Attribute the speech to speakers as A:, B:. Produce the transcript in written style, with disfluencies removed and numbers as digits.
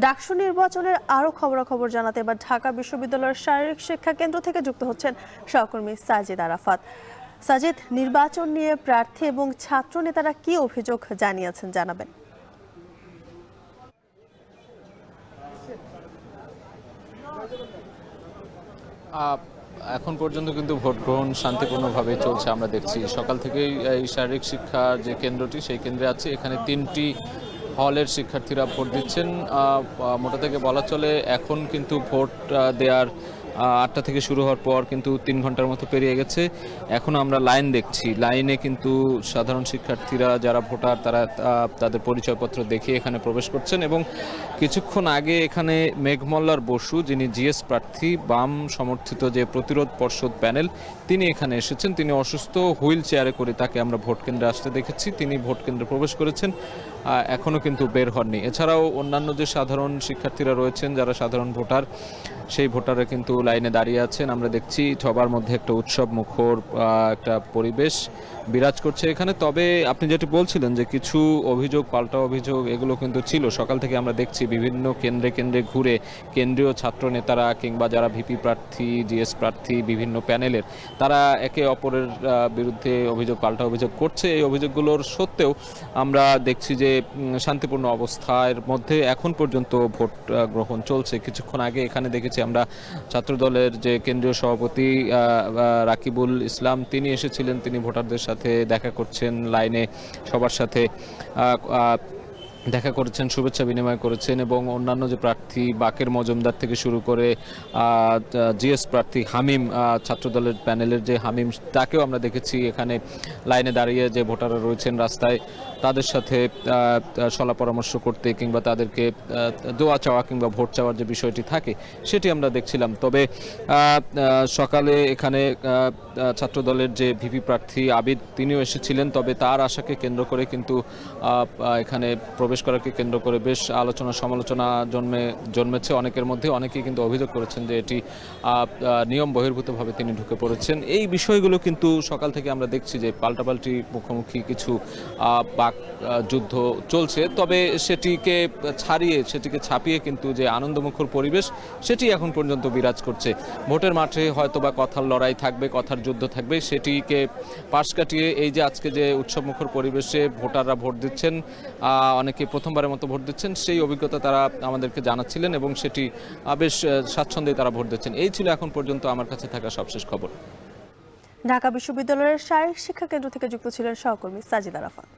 A: ডাকসু নির্বাচনের আরো খবরাখবর জানাতে এবার ঢাকা বিশ্ববিদ্যালয়ের শারীরিক শিক্ষা কেন্দ্র থেকে যুক্ত হচ্ছেন সহকর্মী সাজিদ আরাফাত। সাজিদ, নির্বাচন নিয়ে প্রার্থী এবং ছাত্র নেতারা কি অভিযোগ জানিয়েছেন জানাবেন।
B: এখন পর্যন্ত কিন্তু ভোট গ্রহণ শান্তিপূর্ণভাবে চলছে। আমরা দেখছি সকাল থেকেই এই শারীরিক শিক্ষার যে কেন্দ্রটি সেই কেন্দ্রে আছে, এখানে 3টি হলের শিক্ষার্থীরা ভোট দিচ্ছেন। মোটা থেকে বলা চলে এখন কিন্তু ভোট দেওয়ার 8টা থেকে শুরু হওয়ার পর কিন্তু 3 ঘন্টার মতো পেরিয়ে গেছে। এখন আমরা লাইন দেখছি, লাইনে কিন্তু সাধারণ শিক্ষার্থীরা যারা ভোটার তারা তাদের পরিচয়পত্র দেখিয়ে এখানে প্রবেশ করছেন। এবং কিছুক্ষণ আগে এখানে মেঘমল্লার বসু, যিনি জিএস প্রার্থী, বাম সমর্থিত যে প্রতিরোধ পর্ষদ প্যানেল, তিনি এখানে এসেছেন। তিনি অসুস্থ, হুইল চেয়ারে করে তাকে আমরা ভোট কেন্দ্রে আসতে দেখেছি। তিনি ভোট কেন্দ্রে প্রবেশ করেছেন, এখনও কিন্তু বের হননি। এছাড়াও অন্যান্য যে সাধারণ শিক্ষার্থীরা রয়েছেন, যারা সাধারণ ভোটার, সেই ভোটাররা কিন্তু লাইনে দাঁড়িয়ে আছেন। আমরা দেখছি সবার মধ্যে একটা উৎসব মুখর একটা পরিবেশ বিরাজ করছে এখানে। তবে আপনি যেটি বলছিলেন যে কিছু অভিযোগ, পাল্টা অভিযোগ, এগুলো কিন্তু ছিল। সকাল থেকে আমরা দেখছি বিভিন্ন কেন্দ্রে কেন্দ্রে ঘুরে কেন্দ্রীয় ছাত্র নেতারা কিংবা যারা ভিপি প্রার্থী, জিএস প্রার্থী, বিভিন্ন প্যানেলের, তারা একে অপরের বিরুদ্ধে অভিযোগ, পাল্টা অভিযোগ করছে। এই অভিযোগগুলোর সত্ত্বেও আমরা দেখছি যে শান্তিপূর্ণ অবস্থার মধ্যে এখন পর্যন্ত ভোট গ্রহণ চলছে। কিছুক্ষণ আগে এখানে দেখেছি আমরা ছাত্রদলের যে কেন্দ্রীয় সভাপতি রাকিবুল ইসলাম, তিনি এসেছিলেন। তিনি ভোটারদের সাথে দেখা করছেন, লাইনে সবার সাথে দেখা করেছেন, শুভেচ্ছা বিনিময় করেছেন। এবং অন্যান্য যে প্রার্থী বাকের মজুমদার থেকে শুরু করে জিএস প্রার্থী হামিম, ছাত্রদলের প্যানেলের যে হামিম, তাকেও আমরা দেখেছি এখানে লাইনে দাঁড়িয়ে যে ভোটাররা রয়েছেন রাস্তায়, তাদের সাথে সলা পরামর্শ করতে কিংবা তাদেরকে দোয়া চাওয়া কিংবা ভোট চাওয়ার যে বিষয়টি থাকে সেটি আমরা দেখছিলাম। তবে সকালে এখানে ছাত্রদলের যে ভিপি প্রার্থী আবিদ, তিনিও এসেছিলেন। তবে তার আশাকে কেন্দ্র করে কিন্তু এখানে প্রবেশ করাকে কেন্দ্র করে বেশ আলোচনা সমালোচনা জন্মেছে অনেকের মধ্যে। অনেকেই কিন্তু অভিযোগ করেছেন যে এটি নিয়ম বহির্ভূতভাবে তিনি ঢুকে পড়েছেন। এই বিষয়গুলো কিন্তু সকাল থেকে আমরা দেখছি যে পাল্টাপাল্টি মুখোমুখি কিছু বাক যুদ্ধ চলছে। তবে সেটিকে ছাপিয়ে কিন্তু যে আনন্দমুখর পরিবেশ, সেটি এখন পর্যন্ত বিরাজ করছে। ভোটের মাঠে হয়তো বা কথার লড়াই থাকবে, কথার যুদ্ধ থাকবে, সেটিকে পাশ কাটিয়ে এই যে আজকে যে উৎসবমুখর পরিবেশে ভোটাররা ভোট দিচ্ছেন, অনেকে প্রথমবারের মতো ভোট দিচ্ছেন, সেই অভিজ্ঞতা তারা আমাদেরকে জানাচ্ছিলেন এবং সেটি বেশ স্বাচ্ছন্দ্যে তারা ভোট দিচ্ছেন। এই ছিল এখন পর্যন্ত আমার কাছে থাকা সবশেষ খবর।
A: ঢাকা বিশ্ববিদ্যালয়ের শারীরিক শিক্ষা কেন্দ্র থেকে যুক্ত ছিলেন সহকর্মী সাজিদ আরাফাত।